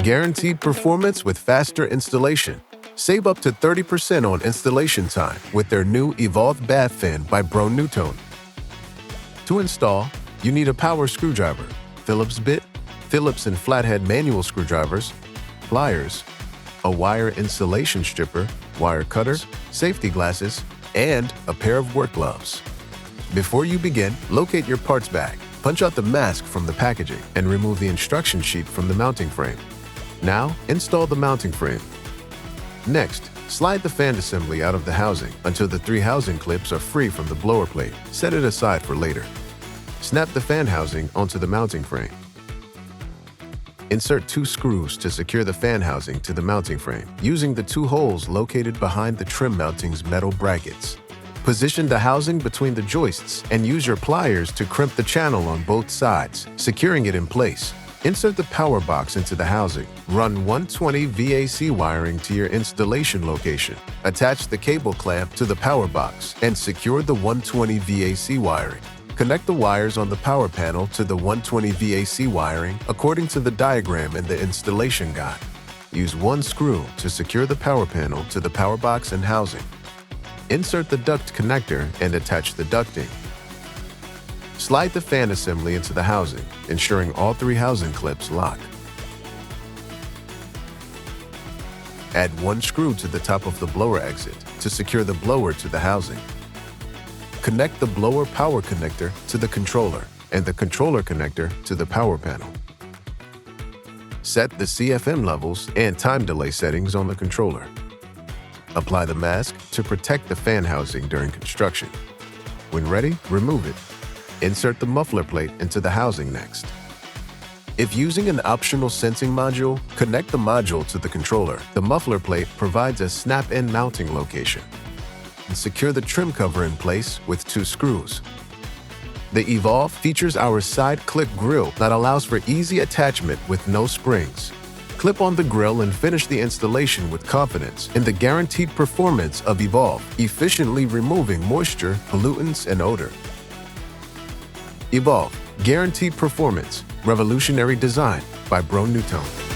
Guaranteed performance with faster installation. Save up to 30% on installation time with their new Evolve Bath Fan by Broan-NuTone. To install, you need a power screwdriver, Phillips bit, Phillips and flathead manual screwdrivers, pliers, a wire insulation stripper, wire cutter, safety glasses, and a pair of work gloves. Before you begin, locate your parts bag, punch out the mask from the packaging, and remove the instruction sheet from the mounting frame. Now, install the mounting frame. Next, slide the fan assembly out of the housing until the 3 housing clips are free from the blower plate. Set it aside for later. Snap the fan housing onto the mounting frame. Insert 2 screws to secure the fan housing to the mounting frame, using the 2 holes located behind the trim mounting's metal brackets. Position the housing between the joists and use your pliers to crimp the channel on both sides, securing it in place. Insert the power box into the housing. Run 120 VAC wiring to your installation location. Attach the cable clamp to the power box and secure the 120 VAC wiring. Connect the wires on the power panel to the 120 VAC wiring according to the diagram in the installation guide. Use 1 screw to secure the power panel to the power box and housing. Insert the duct connector and attach the ducting. Slide the fan assembly into the housing, ensuring all 3 housing clips lock. Add 1 screw to the top of the blower exit to secure the blower to the housing. Connect the blower power connector to the controller and the controller connector to the power panel. Set the CFM levels and time delay settings on the controller. Apply the mask to protect the fan housing during construction. When ready, remove it. Insert the muffler plate into the housing next. If using an optional sensing module, connect the module to the controller. The muffler plate provides a snap-in mounting location. And secure the trim cover in place with 2 screws. The Evolve features our side-click grille that allows for easy attachment with no springs. Clip on the grille and finish the installation with confidence in the guaranteed performance of Evolve, efficiently removing moisture, pollutants, and odor. Evolve, guaranteed performance, revolutionary design by Broan-NuTone.